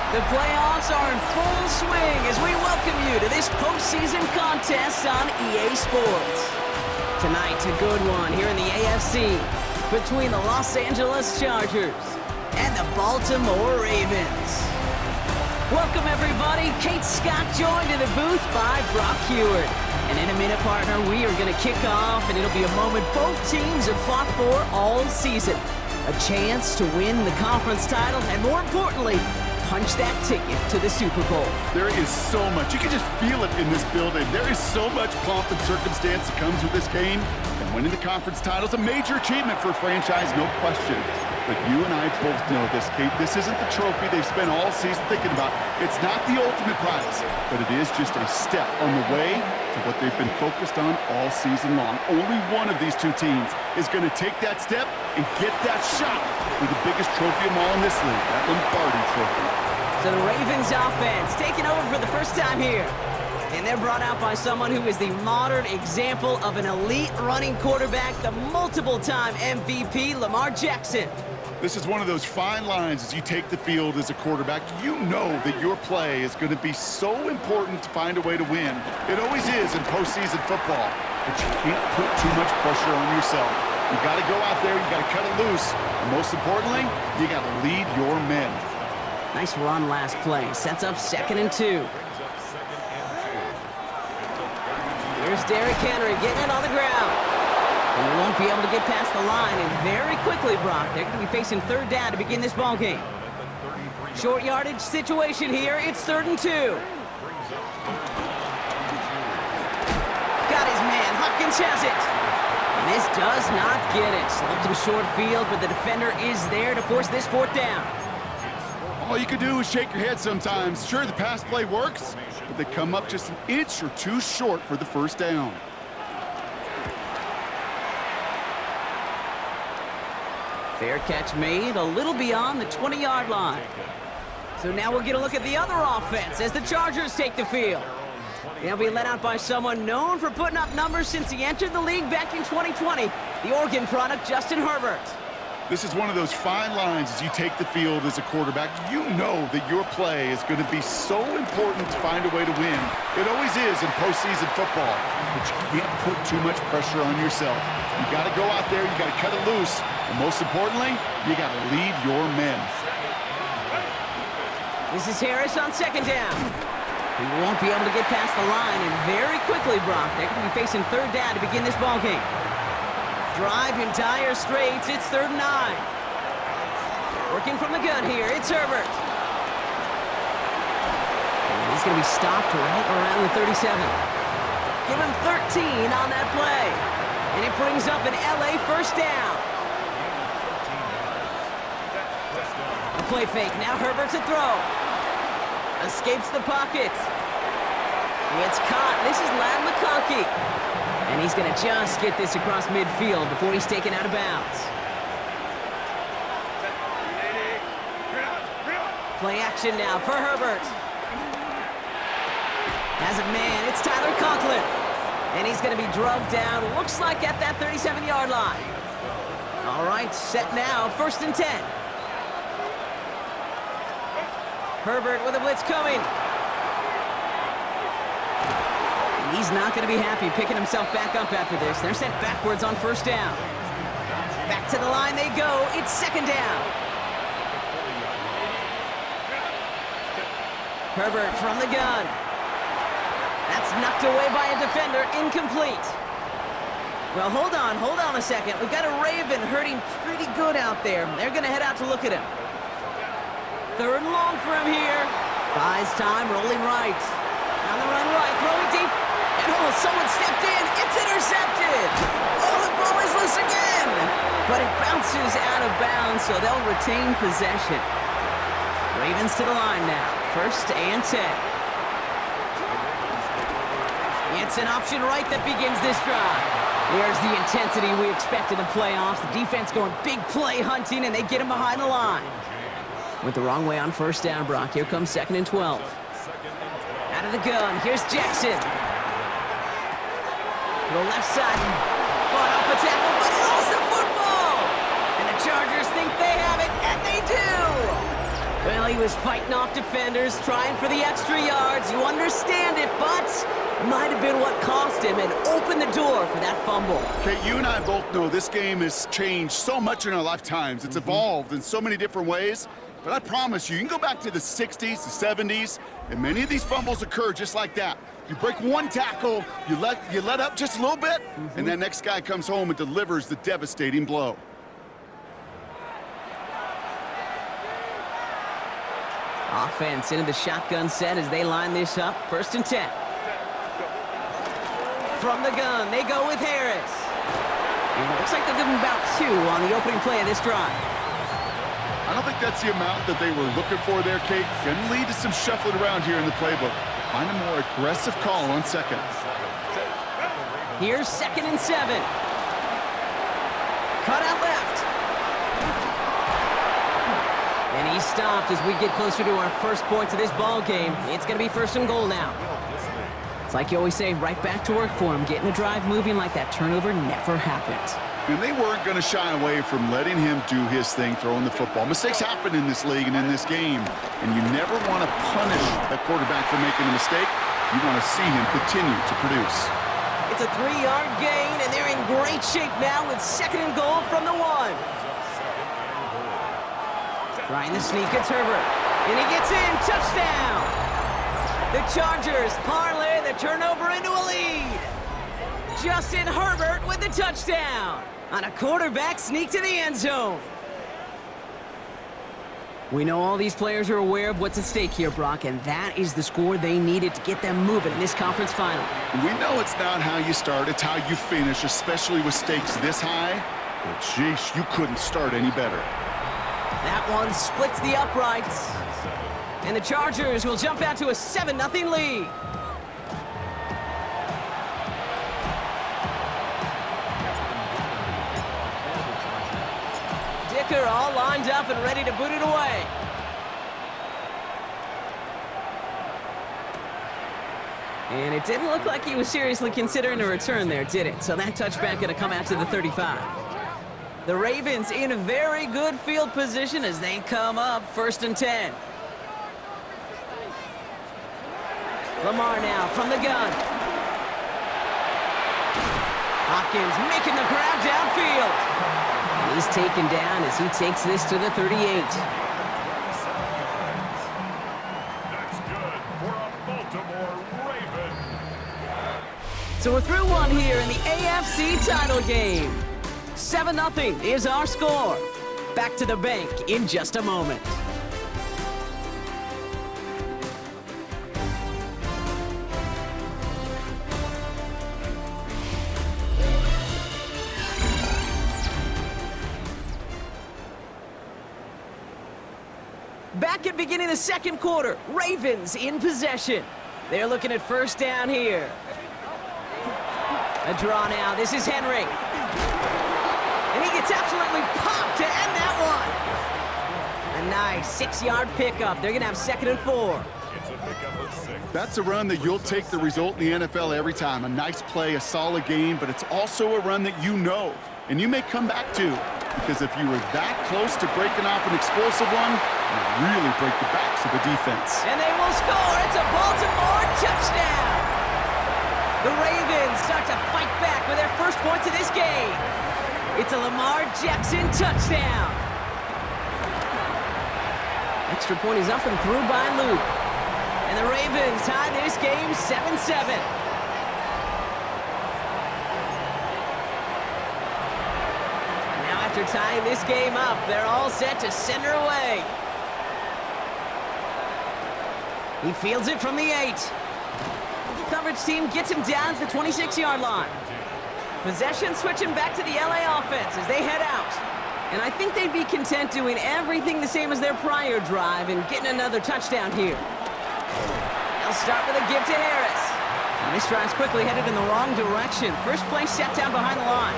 The playoffs are in full swing as we welcome you to this postseason contest on EA Sports. Tonight's a good one here in the AFC between the Los Angeles Chargers and the Baltimore Ravens. Welcome, everybody. Kate Scott joined in the booth by Brock Heward. And in a minute, partner, we are going to kick off, and it'll be a moment both teams have fought for all season. A chance to win the conference title, and more importantly, punch that ticket to the Super Bowl. There is so much. You can just feel it in this building. There is so much pomp and circumstance that comes with this game. And winning the conference title is a major achievement for a franchise, no question. But you and I both know this, Kate. This isn't the trophy they've spent all season thinking about. It's not the ultimate prize, but it is just a step on the way to what they've been focused on all season long. Only one of these two teams is going to take that step and get that shot for the biggest trophy of all in this league, that Lombardi Trophy. So the Ravens offense taking over for the first time here. And they're brought out by someone who is the modern example of an elite running quarterback, the multiple-time MVP, Lamar Jackson. This is one of those fine lines as you take the field as a quarterback. You know that your play is going to be so important to find a way to win. It always is in postseason football, but you can't put too much pressure on yourself. You got to go out there, you got to cut it loose, and most importantly, you got to lead your men. Nice run last play. Sets up 2nd and 2. Here's Derrick Henry getting it on the ground. And he won't be able to get past the line, and very quickly, Brock, they're going to be facing 3rd down to begin this ball game. Short yardage situation here. It's 3rd and 2. Got his man. Hopkins has it. And this does not get it. Looking short field, but the defender is there to force this 4th down. All you can do is shake your head sometimes. Sure, the pass play works, but they come up just an inch or two short for the 1st down. Fair catch made a little beyond the 20-yard line. So now we'll get a look at the other offense as the Chargers take the field. They'll be led out by someone known for putting up numbers since he entered the league back in 2020, the Oregon product, Justin Herbert. This is one of those fine lines as you take the field as a quarterback. You know that your play is going to be so important to find a way to win. It always is in postseason football, but you can't put too much pressure on yourself. You got to go out there, you got to cut it loose, and most importantly, you got to lead your men. This is Harris on 2nd down. He won't be able to get past the line, and very quickly, Brock, they're going to be facing 3rd down to begin this ball game. Drive in dire straits. It's 3rd and 9. Working from the gun here. It's Herbert. And he's going to be stopped right around the 37. Give him 13 on that play. And it brings up an LA 1st down. A play fake. Now Herbert's a throw. Escapes the pocket. It's caught. This is Ladd McConkey. And he's going to just get this across midfield before he's taken out of bounds. Play action now for Herbert. Has a man. It's Tyler Conklin. And he's going to be drugged down, looks like at that 37-yard line. All right, set now. 1st and 10. Herbert with a blitz coming. He's not going to be happy picking himself back up after this. They're sent backwards on 1st down. Back to the line they go. It's 2nd down. Herbert from the gun. That's knocked away by a defender. Incomplete. Well, hold on a second. We've got a Raven hurting pretty good out there. They're going to head out to look at him. 3rd and long for him here. Buys time, rolling right. On the run right, throwing deep. And oh, someone stepped in. It's intercepted. Oh, the ball is loose again. But it bounces out of bounds, so they'll retain possession. Ravens to the line now. 1st and 10. It's an option right that begins this drive. There's the intensity we expect in the playoffs. The defense going big play hunting, and they get him behind the line. Went the wrong way on 1st down, Brock. Here comes 2nd and 12. Out of the gun. Here's Jackson. To the left side. Fought off a tackle, but he lost the football. And he was fighting off defenders, trying for the extra yards. You understand it, but might have been what cost him and opened the door for that fumble. Okay, you and I both know this game has changed so much in our lifetimes. It's evolved in so many different ways. But I promise you, you can go back to the 60s, the 70s, and many of these fumbles occur just like that. You break one tackle, you let up just a little bit, and that next guy comes home and delivers the devastating blow. Offense into the shotgun set as they line this up. 1st and 10. From the gun, they go with Harris. And it looks like they'll give him about 2 on the opening play of this drive. I don't think that's the amount that they were looking for there, Kate. Going to lead to some shuffling around here in the playbook. Find a more aggressive call on 2nd. Here's 2nd and 7. Cut out left. And he stopped as we get closer to our first points of this ball game. It's going to be 1st and goal now. It's like you always say, right back to work for him. Getting the drive moving like that turnover never happened. And they weren't going to shy away from letting him do his thing, throwing the football. Mistakes happen in this league and in this game, and you never want to punish a quarterback for making a mistake. You want to see him continue to produce. It's a 3-yard gain, and they're in great shape now with 2nd and goal from the 1. Trying the sneak, it's Herbert, and he gets in, touchdown! The Chargers parlay the turnover into a lead. Justin Herbert with the touchdown on a quarterback sneak to the end zone. We know all these players are aware of what's at stake here, Brock, and that is the score they needed to get them moving in this conference final. We know it's not how you start, it's how you finish, especially with stakes this high. But, jeez, you couldn't start any better. That one splits the uprights. And the Chargers will jump out to a 7-0 lead. Dicker all lined up and ready to boot it away. And it didn't look like he was seriously considering a return there, did it? So that touchback going to come out to the 35. The Ravens in a very good field position as they come up 1st and 10. Lamar now from the gun. Hopkins making the grab downfield. And he's taken down as he takes this to the 38. That's good for a Baltimore Raven. So we're through one here in the AFC title game. 7-0 is our score. Back to the bank in just a moment. Back at beginning of the 2nd quarter, Ravens in possession. They're looking at 1st down here. A draw now. This is Henry. And he gets absolutely popped to end that one. A nice 6-yard pickup. They're going to have 2nd and 4. It's a pickup of 6. That's a run that you'll take the result in the NFL every time. A nice play, a solid game, but it's also a run that you know, and you may come back to. Because if you were that close to breaking off an explosive one, you really break the backs of the defense. And they will score. It's a Baltimore touchdown. The Ravens start to fight back with their first points of this game. It's a Lamar Jackson touchdown. Extra point is up and through by Luke. And the Ravens tie this game 7-7. After tying this game up, they're all set to send her away. He fields it from the 8. The coverage team gets him down to the 26-yard line. Possession switching back to the LA offense as they head out. And I think they'd be content doing everything the same as their prior drive and getting another touchdown here. They'll start with a give to Harris. Now this drive's quickly headed in the wrong direction. First play set down behind the line.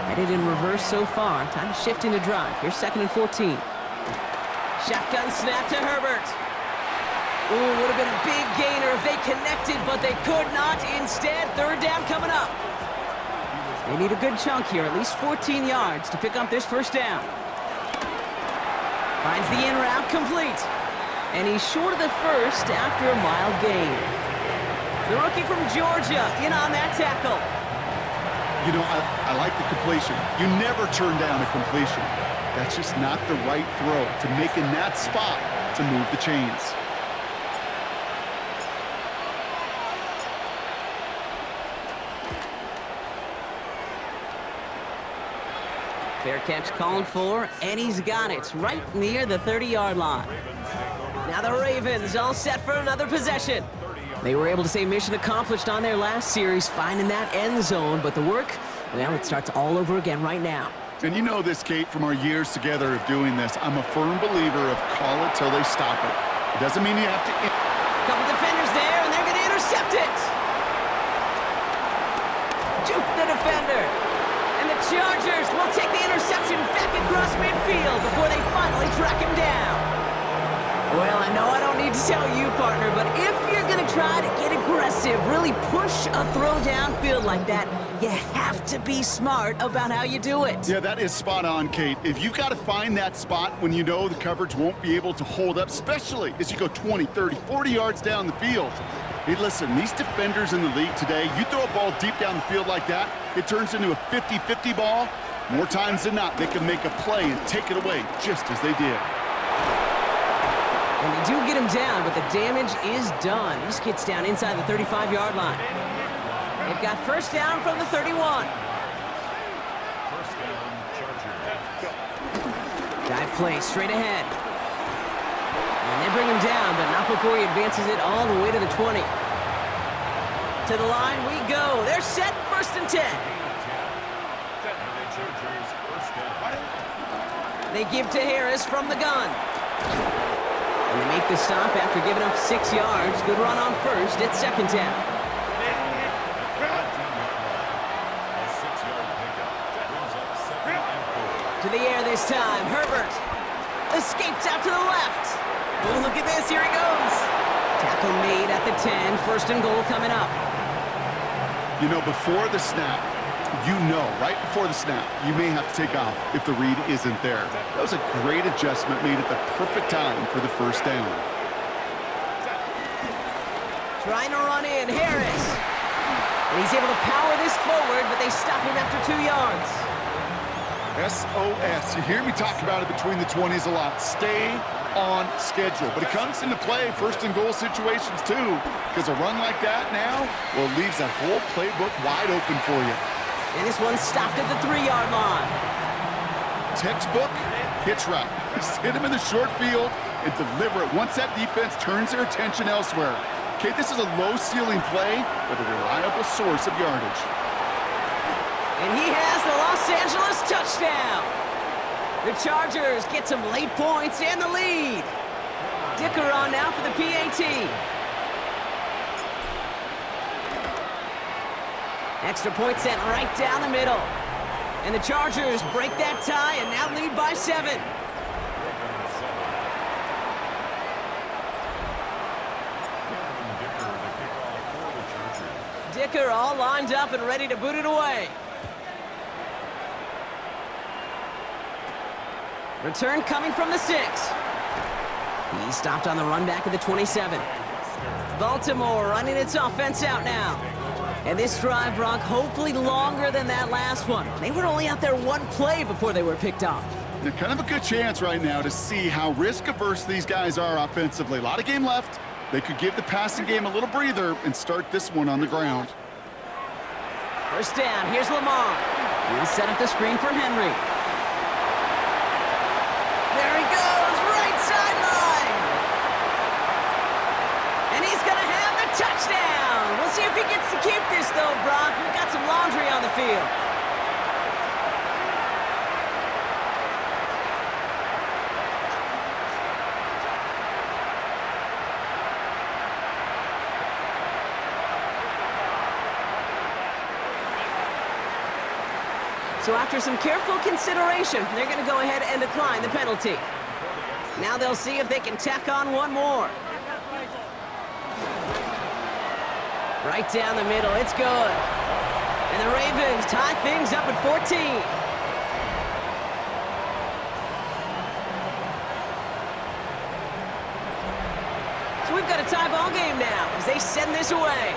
Headed in reverse so far. Time to shift into drive. Here's 2nd and 14. Shotgun snap to Herbert. Ooh, would have been a big gainer if they connected, but they could not. Instead, 3rd down coming up. They need a good chunk here, at least 14 yards to pick up this 1st down. Finds the in route complete. And he's short of the first after a mild gain. The rookie from Georgia in on that tackle. You know, I like the completion. You never turn down a completion. That's just not the right throw to make in that spot to move the chains. Fair catch called for, and he's got it right near the 30-yard line. Now the Ravens all set for another possession. They were able to say mission accomplished on their last series, finding that end zone, but the work, well, it starts all over again right now. And you know this, Kate, from our years together of doing this. I'm a firm believer of call it till they stop it. It doesn't mean you have to... Couple defenders there, and they're going to intercept it. Juke the defender. And the Chargers will take the interception back across midfield before they finally track him down. Well, I know I don't need to tell you, partner, but if you're going to try to get aggressive, really push a throw downfield like that, you have to be smart about how you do it. Yeah, that is spot on, Kate. If you've got to find that spot when you know the coverage won't be able to hold up, especially as you go 20, 30, 40 yards down the field. Hey, listen, these defenders in the league today, you throw a ball deep down the field like that, it turns into a 50-50 ball. More times than not, they can make a play and take it away just as they did. And they do get him down, but the damage is done. This gets down inside the 35-yard line. They've got first down from the 31. First down, Chargers. Dive play straight ahead. And they bring him down, but not before he advances it all the way to the 20. To the line we go. They're set, first and 10. Chargers, first down. They give to Harris from the gun. And they make the stop after giving up 6 yards. Good run on first. It's second down. A 6-yard pickup. Brings up second and 4. To the air this time. Herbert escapes out to the left. Oh, look at this. Here he goes. Tackle made at the 10. First and goal coming up. You know, before the snap, right before the snap, you may have to take off if the read isn't there. That was a great adjustment made at the perfect time for the first down. Trying to run in, Harris. And he's able to power this forward, but they stop him after 2 yards. SOS. You hear me talk about it between the 20s a lot. Stay on schedule. But it comes into play first and goal situations too, because a run like that now, well, leaves that whole playbook wide open for you. And this one stopped at the 3-yard line. Textbook hitch route. Just hit him in the short field and deliver it once that defense turns their attention elsewhere. Okay, this is a low-ceiling play with a reliable source of yardage. And he has the Los Angeles touchdown. The Chargers get some late points and the lead. Dicker on now for the PAT. Extra point sent right down the middle. And the Chargers break that tie and now lead by 7. Dicker all lined up and ready to boot it away. Return coming from the 6. He stopped on the run back at the 27. Baltimore running its offense out now. And this drive, Brock, hopefully longer than that last one. They were only out there one play before they were picked off. They're kind of a good chance right now to see how risk-averse these guys are offensively. A lot of game left. They could give the passing game a little breather and start this one on the ground. First down, here's Lamar. He'll set up the screen for Henry. There he goes, right sideline. And he's going to have the touchdown. We'll see if he gets to keep this, though, Brock. We've got some laundry on the field. So after some careful consideration, they're going to go ahead and decline the penalty. Now they'll see if they can tack on one more. Right down the middle, it's good. And the Ravens tie things up at 14. we've got a tie ball game now as they send this away.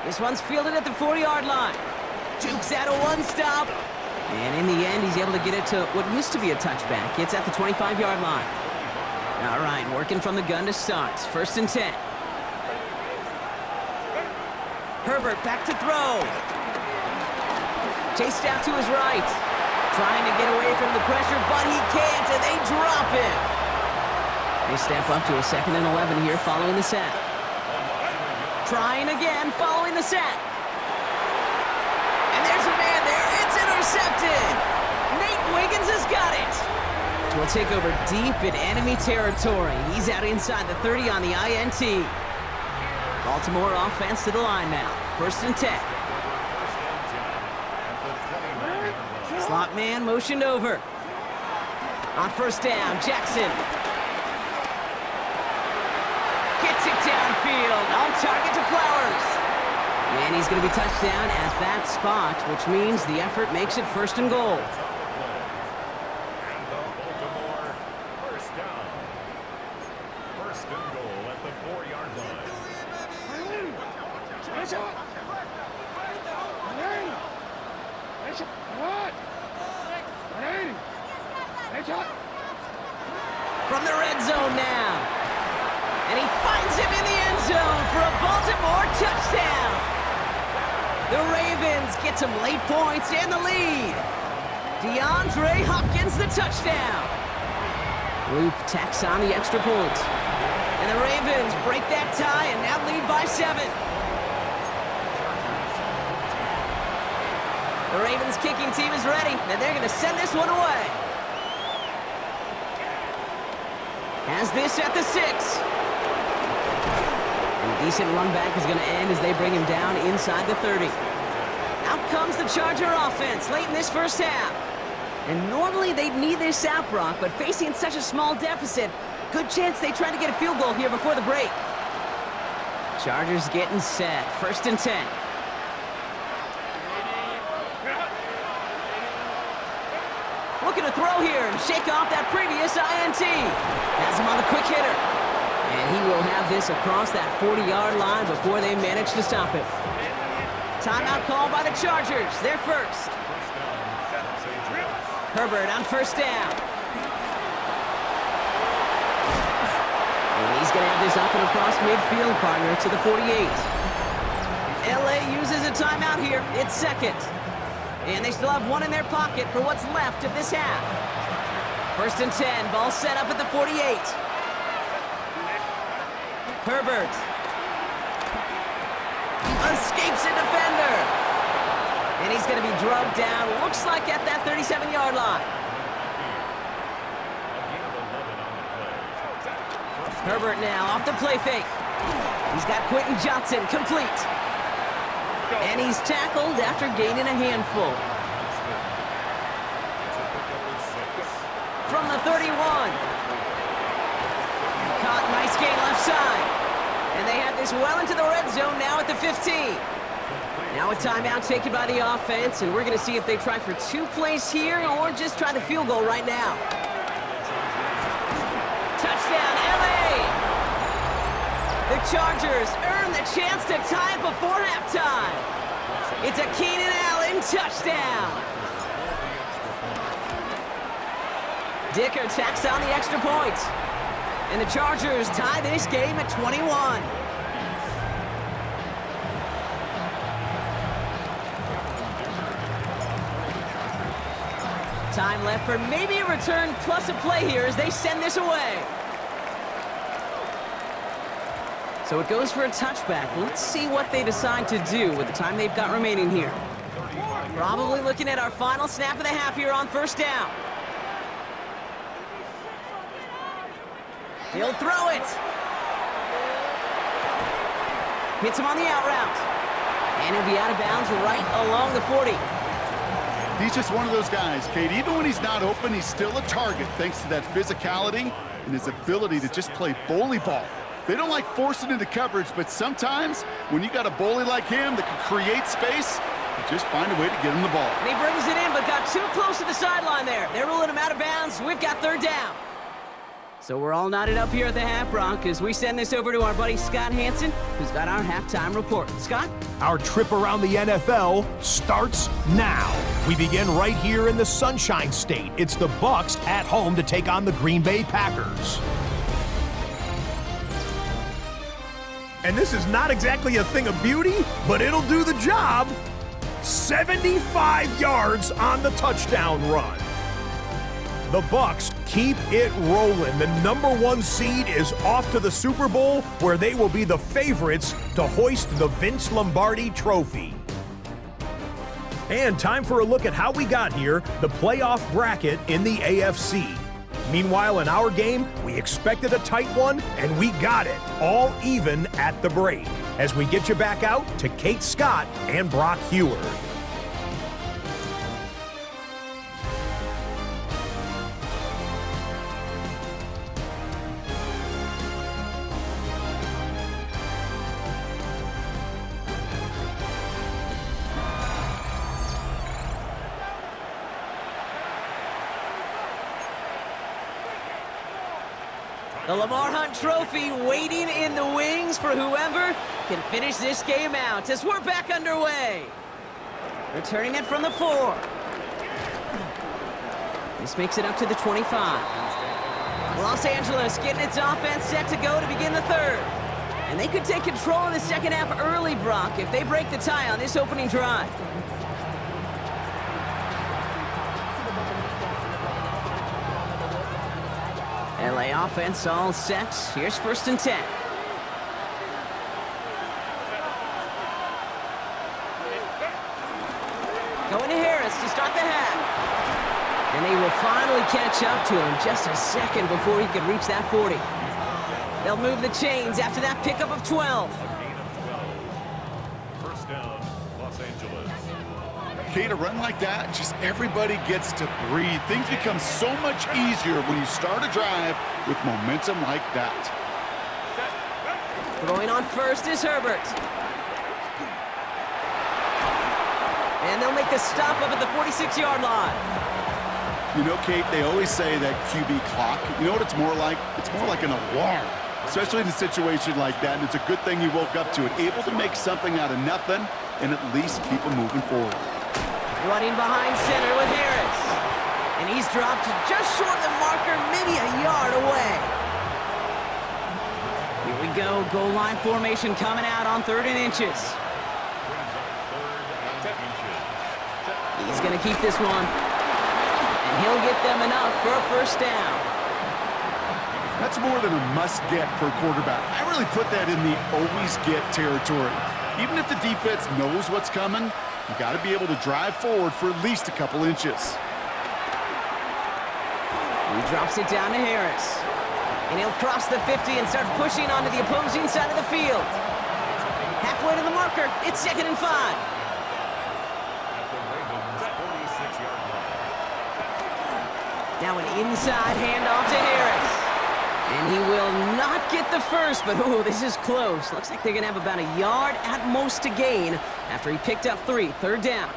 This one's fielded at the 40-yard line. Jukes out a one-stop. And in the end, he's able to get it to what used to be a touchback. It's at the 25-yard line. All right, working from the gun to start. 1st and 10. Herbert back to throw. Chased out to his right. Trying to get away from the pressure, but he can't, and they drop him. They step up to a 2nd and 11 here following the sack. Trying again following the sack. And there's a man there. It's intercepted. Nate Wiggins has got it. We'll take over deep in enemy territory. He's out inside the 30 on the INT. Baltimore offense to the line now. 1st and 10. Slot man motioned over. On 1st down, Jackson. Gets it downfield. On target to Flowers. And he's going to be touched down at that spot, which means the effort makes it 1st and goal. From the red zone now. And he finds him in the end zone for a Baltimore touchdown. The Ravens get some late points and the lead. DeAndre Hopkins the touchdown. Loop tacks on the extra point. And the Ravens break that tie and now lead by 7. The Ravens kicking team is ready, and they're going to send this one away. Has this at the 6. And a decent run back is going to end as they bring him down inside the 30. Out comes the Charger offense late in this 1st half. And normally they'd need their sap rock, but facing such a small deficit, good chance they try to get a field goal here before the break. Chargers getting set. 1st and 10. Looking to throw here and shake off that previous INT. Has him on the quick hitter. And he will have this across that 40-yard line before they manage to stop it. Timeout call by the Chargers. They're first. Herbert on 1st down. And he's going to have this up and across midfield, partner, to the 48. LA uses a timeout here. It's 2nd. And they still have one in their pocket for what's left of this half. 1st and 10, ball set up at the 48. Herbert. Escapes a defender. And he's going to be drugged down, looks like at that 37-yard line. Herbert now off the play fake. He's got Quentin Johnson complete. And he's tackled after gaining a handful. From the 31. Caught, nice gain left side. And they have this well into the red zone now at the 15. Now a timeout taken by the offense, and we're going to see if they try for 2 plays here or just try the field goal right now. Touchdown, LA! The Chargers earn the chance to tie it before halftime. It's a Keenan Allen touchdown. Dicker tacks on the extra point. And the Chargers tie this game at 21. Time left for maybe a return plus a play here as they send this away. So it goes for a touchback. Let's see what they decide to do with the time they've got remaining here. Probably looking at our final snap of the half here on 1st down. He'll throw it. Hits him on the out route. And he'll be out of bounds right along the 40. He's just one of those guys, Kate. Even when he's not open, he's still a target thanks to that physicality and his ability to just play bully ball. They don't like forcing into coverage, but sometimes when you got a bully like him that can create space, you just find a way to get him the ball. And he brings it in, but got too close to the sideline there. They're ruling him out of bounds. We've got 3rd down. So we're all knotted up here at the half, Bronc, as we send this over to our buddy Scott Hansen, who's got our halftime report. Scott? Our trip around the NFL starts now. We begin right here in the Sunshine State. It's the Bucs at home to take on the Green Bay Packers. And this is not exactly a thing of beauty, but it'll do the job. 75 yards on the touchdown run. The Bucs keep it rolling. The #1 seed is off to the Super Bowl, where they will be the favorites to hoist the Vince Lombardi Trophy. And time for a look at how we got here, the playoff bracket in the AFC. Meanwhile, in our game, we expected a tight one, and we got it, all even at the break. As we get you back out to Kate Scott and Brock Heward. The Lamar Hunt Trophy waiting in the wings for whoever can finish this game out as we're back underway. Returning it from the 4. This makes it up to the 25. Los Angeles getting its offense set to go to begin the third. And they could take control of the second half early, Brock, if they break the tie on this opening drive. LA offense all set. Here's 1st and 10. Going to Harris to start the half. And they will finally catch up to him just a second before he could reach that 40. They'll move the chains after that pickup of 12. A gain of 12. First down, Los Angeles. Okay, to run like that, just everybody gets to breathe. Things become so much easier when you start a drive with momentum like that. Throwing on first is Herbert. And they'll make the stop up at the 46-yard line. You know, Kate, they always say that QB clock. You know what it's more like? It's more like an alarm, especially in a situation like that. And it's a good thing you woke up to it, able to make something out of nothing and at least keep them moving forward. Running behind center with Harris. And he's dropped just short of the marker, maybe a yard away. Here we go, goal line formation coming out on 3rd and inches. He's going to keep this one. And he'll get them enough for a 1st down. That's more than a must-get for a quarterback. I really put that in the always-get territory. Even if the defense knows what's coming, you got to be able to drive forward for at least a couple inches. He drops it down to Harris. And he'll cross the 50 and start pushing onto the opposing side of the field. Halfway to the marker, it's 2nd and 5. Now an inside handoff to Harris. And he will not get the first, but ooh, this is close. Looks like they're going to have about a yard at most to gain after he picked up 3. 3rd down.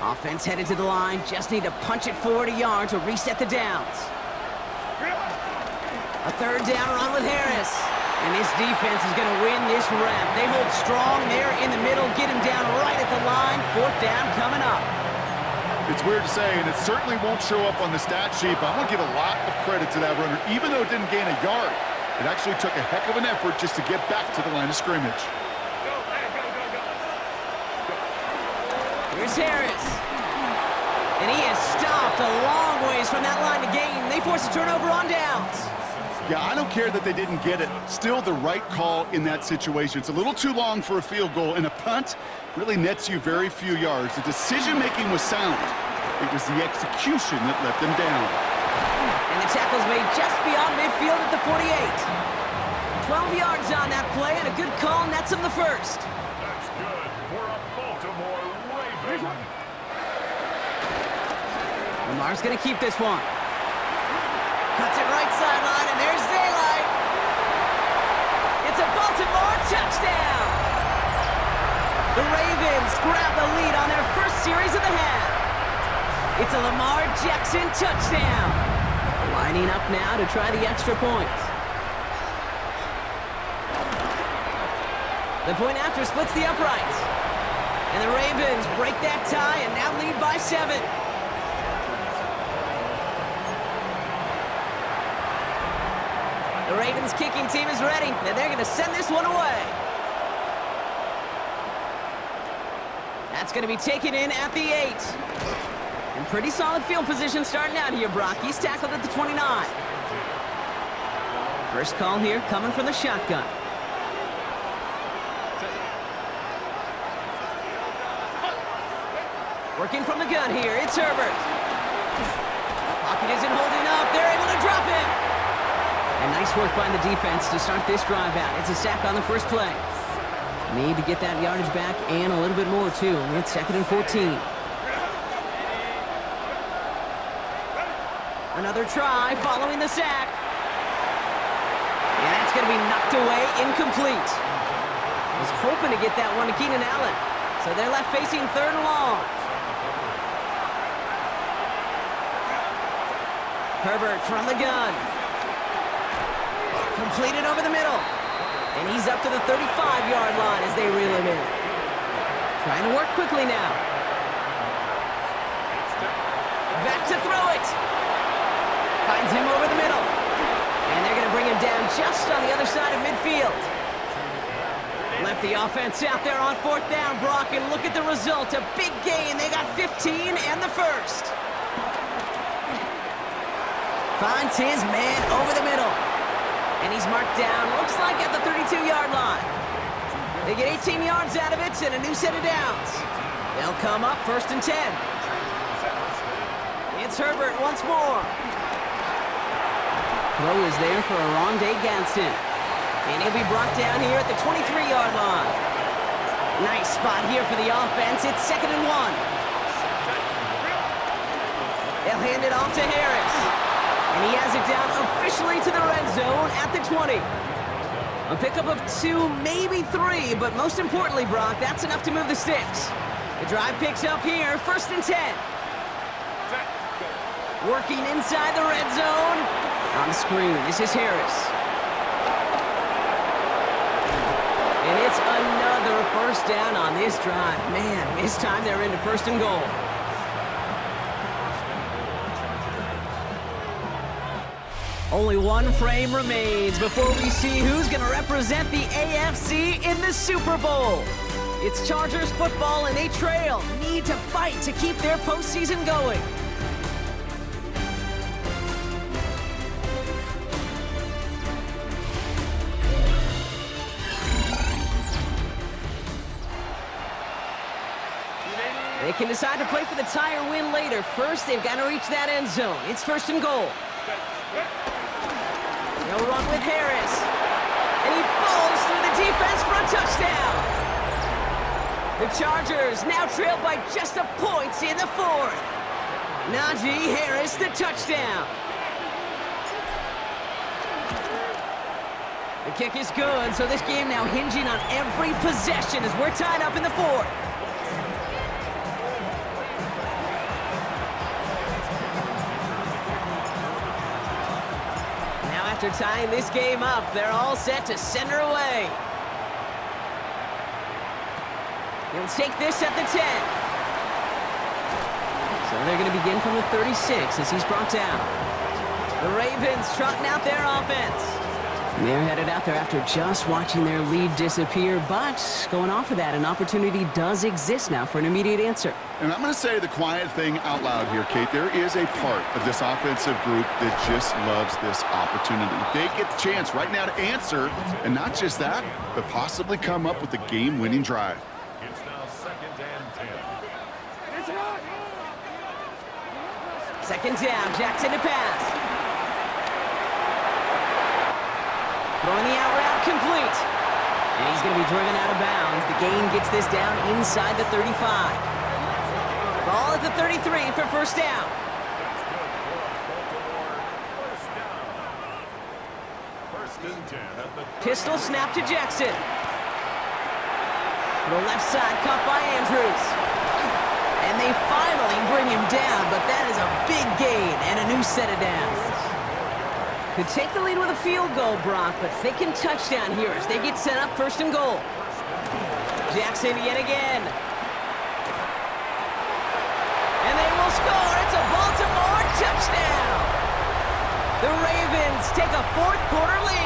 Offense headed to the line. Just need to punch it forward a yard to reset the downs. A 3rd down run with Harris. And this defense is going to win this rep. They hold strong there in the middle, get him down right at the line. 4th down coming up. It's weird to say, and it certainly won't show up on the stat sheet, but I want to give a lot of credit to that runner. Even though it didn't gain a yard, it actually took a heck of an effort just to get back to the line of scrimmage. Here's Harris. And he is stopped a long ways from that line to gain. They force a turnover on downs. Yeah, I don't care that they didn't get it. Still the right call in that situation. It's a little too long for a field goal, and a punt really nets you very few yards. The decision-making was sound. It was the execution that let them down. And the tackle's made just beyond midfield at the 48. 12 yards on that play, and a good call nets him the first. That's good for a Baltimore Raven. Lamar's going to keep this one. Cuts it right sideline, and there's daylight. It's a Baltimore touchdown. The Ravens grab the lead on their first series of the half. It's a Lamar Jackson touchdown. Lining up now to try the extra point. The point after splits the uprights. And the Ravens break that tie and now lead by 7. The Ravens kicking team is ready, and they're going to send this one away. That's going to be taken in at the 8. And pretty solid field position starting out here, Brock. He's tackled at the 29. First call here coming from the shotgun. Working from the gun here, it's Herbert. Pocket isn't holding up, they're able to drop him. And nice work by the defense to start this drive out. It's a sack on the first play. Need to get that yardage back and a little bit more too. It's 2nd and 14. Another try following the sack. And that's going to be knocked away, incomplete. Was hoping to get that one to Keenan Allen. So they're left facing 3rd and long. Herbert from the gun. Completed over the middle. And he's up to the 35-yard line as they reel him in. Trying to work quickly now. Back to throw it. Finds him over the middle. And they're going to bring him down just on the other side of midfield. Left the offense out there on 4th down, Brock, and look at the result. A big gain. They got 15 and the first. Finds his man over the middle. And he's marked down, looks like at the 32-yard line. They get 18 yards out of it and a new set of downs. They'll come up 1st and 10. It's Herbert once more. Throw is there for Arondé Gadsden. And he'll be brought down here at the 23-yard line. Nice spot here for the offense. It's 2nd and 1. They'll hand it off to Harris. And he has it down officially to the red zone at the 20. A pickup of 2, maybe 3, but most importantly, Brock, that's enough to move the sticks. The drive picks up here, 1st and 10. Working inside the red zone. On the screen, this is Harris. And it's another 1st down on this drive. Man, this time they're into 1st and goal. Only one frame remains before we see who's going to represent the AFC in the Super Bowl. It's Chargers football, and they trail. Need to fight to keep their postseason going. They can decide to play for the tie or win later. First, they've got to reach that end zone. It's 1st and goal. They'll run with Harris. And he bowls through the defense for a touchdown. The Chargers now trail by just a point in the 4th. Najee Harris, the touchdown. The kick is good, so this game now hinging on every possession as we're tied up in the 4th. After tying this game up, they're all set to send her away. He'll take this at the 10. So they're going to begin from the 36 as he's brought down. The Ravens trotting out their offense. And they're headed out there after just watching their lead disappear, but going off of that, an opportunity does exist now for an immediate answer. And I'm going to say the quiet thing out loud here, Kate. There is a part of this offensive group that just loves this opportunity. They get the chance right now to answer, and not just that, but possibly come up with a game-winning drive. It's now 2nd and 10. 2nd down, Jackson to pass. Throwing the out route complete. And he's going to be driven out of bounds. The gain gets this down inside the 35. Ball at the 33 for 1st down. Pistol snap to Jackson. To the left side, caught by Andrews. And they finally bring him down, but that is a big gain and a new set of downs. Could take the lead with a field goal, Brock, but thinking touchdown here as they get set up 1st and goal. Jackson yet again. And they will score. It's a Baltimore touchdown. The Ravens take a 4th quarter lead.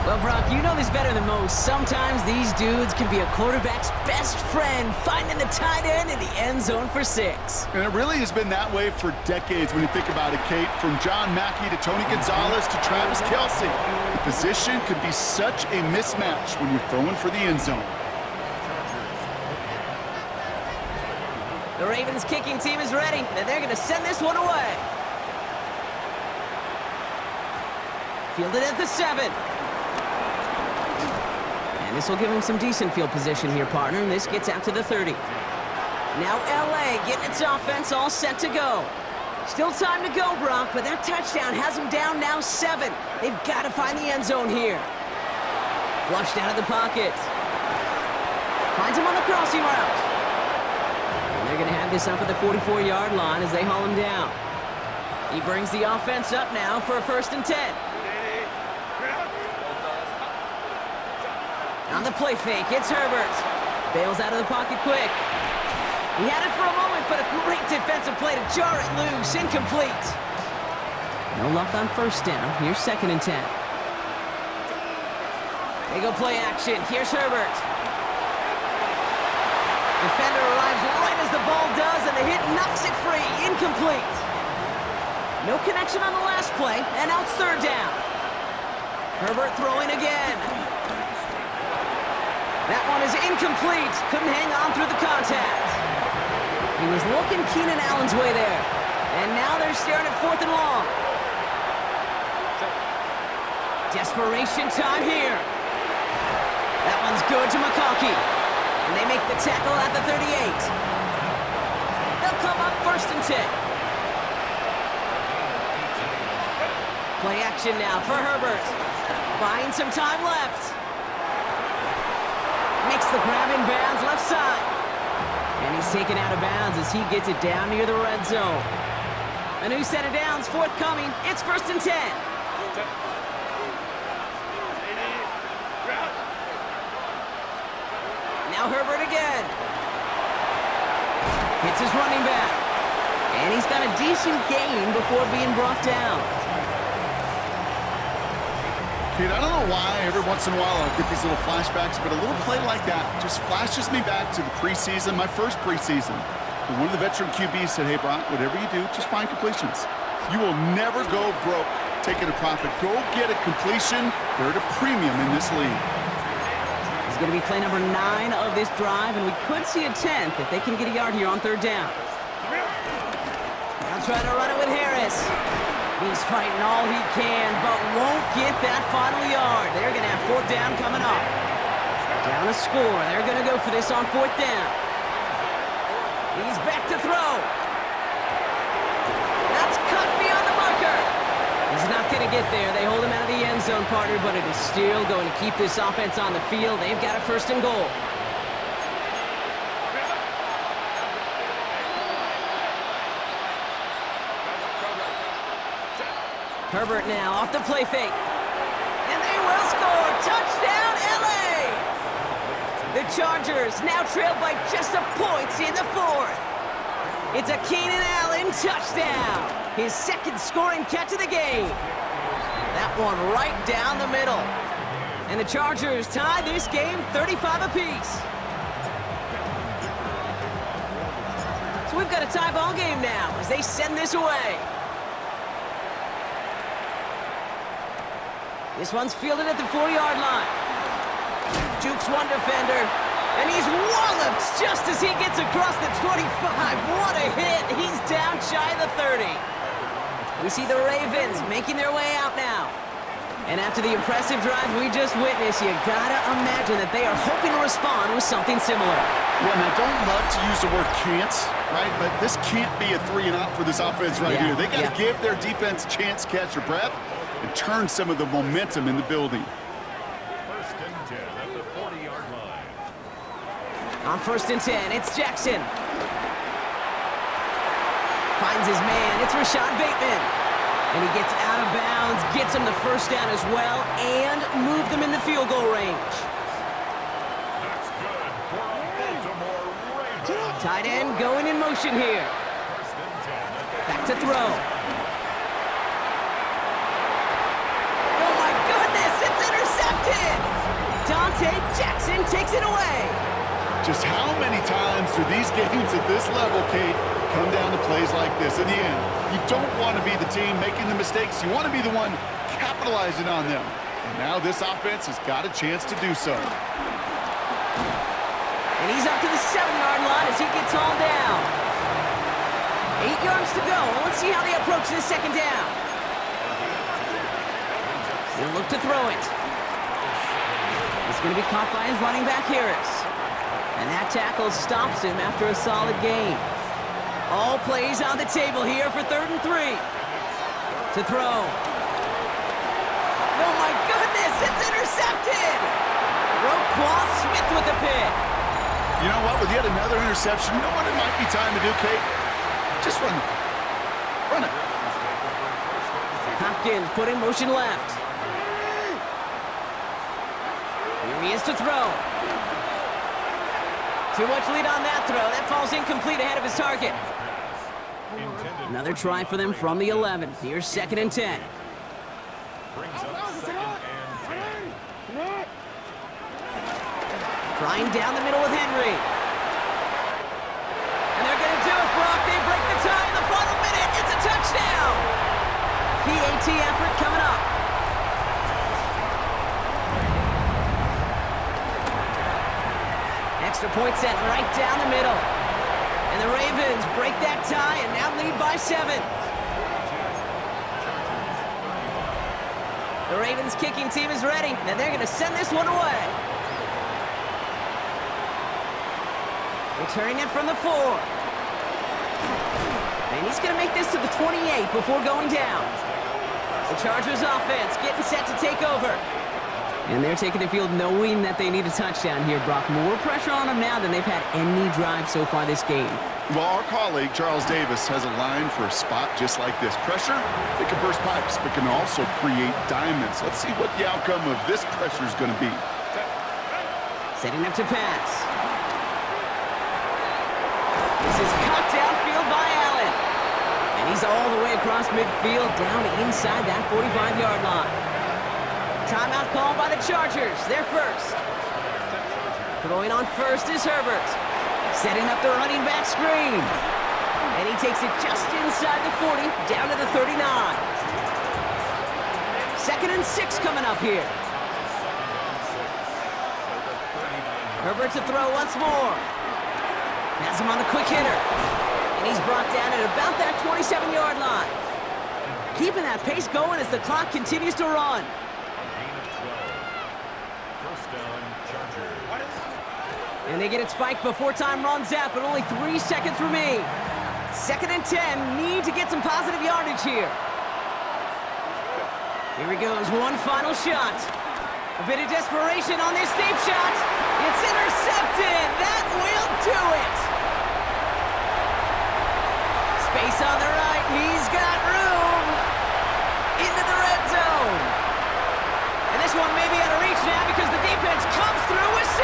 Well, Brock, you know this better than most. Sometimes these dudes can be a quarterback's best friend, finding the tight end in the end zone for 6. And it really has been that way for decades when you think about it, Kate. From John Mackey to Tony Gonzalez to Travis Kelce. The position could be such a mismatch when you're throwing for the end zone. The Ravens kicking team is ready, and they're going to send this one away. Fielded at the 7. And this will give him some decent field position here, partner, and this gets out to the 30. Now LA getting its offense all set to go. Still time to go, Brock, but that touchdown has them down now 7. They've got to find the end zone here. Flushed out of the pocket. Finds him on the crossing route. And they're going to have this up at the 44-yard line as they haul him down. He brings the offense up now for a 1st and 10. On the play fake, it's Herbert. Bails out of the pocket quick. He had it for a moment, but a great defensive play to jar it loose. Incomplete. No luck on 1st down. Here's 2nd and 10. They go play action. Here's Herbert. Defender arrives right as the ball does, and the hit knocks it free. Incomplete. No connection on the last play, and now it's 3rd down. Herbert throwing again. That one is incomplete. Couldn't hang on through the contact. He was looking Keenan Allen's way there. And now they're staring at 4th and long. Desperation time here. That one's good to McConkey. And they make the tackle at the 38. They'll come up 1st and 10. Play action now for Herbert. Buying some time left. Makes the grab in bounds left side. And he's taken out of bounds as he gets it down near the red zone. A new set of downs forthcoming. It's 1st and 10. Now Herbert again. Hits his running back. And he's got a decent gain before being brought down. Kate, I don't know why every once in a while I'll get these little flashbacks, but a little play like that just flashes me back to the preseason, my first preseason. And one of the veteran QBs said, hey, Brock, whatever you do, just find completions. You will never go broke taking a profit. Go get a completion. They're at a premium in this league. It's going to be play number 9 of this drive, and we could see a 10th if they can get a yard here on 3rd down. Now trying to run it with Harris. He's fighting all he can, but won't get that final yard. They're going to have 4th down coming up. Down a score. They're going to go for this on 4th down. He's back to throw. That's cut beyond the marker. He's not going to get there. They hold him out of the end zone, partner, but it is still going to keep this offense on the field. They've got a 1st and goal. Herbert now off the play fake. And they will score. Touchdown, LA! The Chargers now trail by just a point in the 4th. It's a Keenan Allen touchdown. His 2nd scoring catch of the game. That one right down the middle. And the Chargers tie this game 35 apiece. So we've got a tie ball game now as they send this away. This one's fielded at the 4-yard line. Jukes one defender, and he's walloped just as he gets across the 25. What a hit. He's down shy of the 30. We see the Ravens making their way out now. And after the impressive drive we just witnessed, you gotta imagine that they are hoping to respond with something similar. Yeah, and I don't love to use the word can't, right? But this can't be a 3 and out for this offense right here. They got to give their defense a chance to catch their breath and turn some of the momentum in the building. 1st and 10 at the 40-yard line. On 1st and 10, it's Jackson. finds his man. It's Rashad Bateman. And he gets out of bounds, gets him the first down as well, and moved them in the field goal range. That's good for a Baltimore Ravens. Tight end going in motion here. First and 10. Back to throw. Oh my goodness, it's intercepted! Dante Jackson takes it away. Just how many times do these games at this level, Kate, come down to plays like this? In the end, you don't want to be the team making the mistakes. You want to be the one capitalizing on them. And now this offense has got a chance to do so. And he's up to the 7-yard line as he gets all down. 8 yards to go. Let's see how they approach this second down. He'll look to throw it. He's going to be caught by his running back, Harris. And that tackle stops him after a solid gain. All plays on the table here for 3rd and 3. To throw. Oh my goodness, it's intercepted! Roquan Smith with the pick. You know what? With yet another interception, you know what it might be time to do, Kate? Just run the ball. Run it. Hopkins put in motion left. Here he is to throw. Too much lead on that throw. That falls incomplete ahead of his target. Another try for them from the 11. Here's 2nd and 10. Brings up 2nd and 10. Trying down the middle with Henry. And they're going to do it, Brock. They break the tie in the final minute. It's a touchdown. PAT effort coming up. Extra point set right down the middle. And the Ravens break that tie and now lead by 7. The Ravens kicking team is ready, and they're going to send this one away. Returning it from the 4. And he's going to make this to the 28 before going down. The Chargers offense getting set to take over. And they're taking the field knowing that they need a touchdown here, Brock. More pressure on them now than they've had any drive so far this game. Well, our colleague, Charles Davis, has a line for a spot just like this. Pressure, it can burst pipes, but can also create diamonds. Let's see what the outcome of this pressure is going to be. Setting up to pass. This is cut downfield by Allen. And he's all the way across midfield, down inside that 45-yard line. Timeout called by the Chargers. They're first. Throwing on first is Herbert. Setting up the running back screen. And he takes it just inside the 40, down to the 39. 2nd and 6 coming up here. Herbert to throw once more. Has him on the quick hitter. And he's brought down at about that 27-yard line. Keeping that pace going as the clock continues to run. And they get it spiked before time runs out, but only 3 seconds remain. 2nd and 10, need to get some positive yardage here. Here he goes, one final shot. A bit of desperation on this deep shot. It's intercepted. That will do it. Space on the right. He's got room. Into the red zone. And this one may be out of reach now because the defense comes through with 6.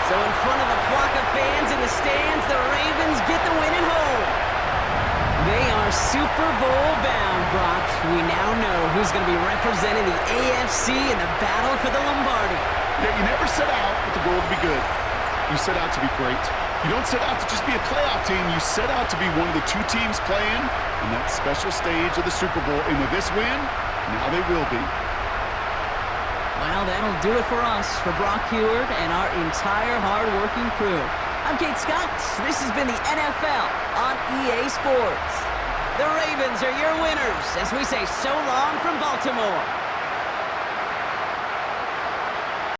So in front of the flock of fans in the stands, the Ravens get the win at home. They are Super Bowl bound, Brock. We now know who's going to be representing the AFC in the battle for the Lombardi. Yeah, you never set out with the goal to be good. You set out to be great. You don't set out to just be a playoff team. You set out to be one of the 2 teams playing in that special stage of the Super Bowl. And with this win, now they will be. Well, that'll do it for us, for Brock Heward and our entire hard-working crew. I'm Kate Scott. This has been the NFL on EA Sports. The Ravens are your winners as we say so long from Baltimore.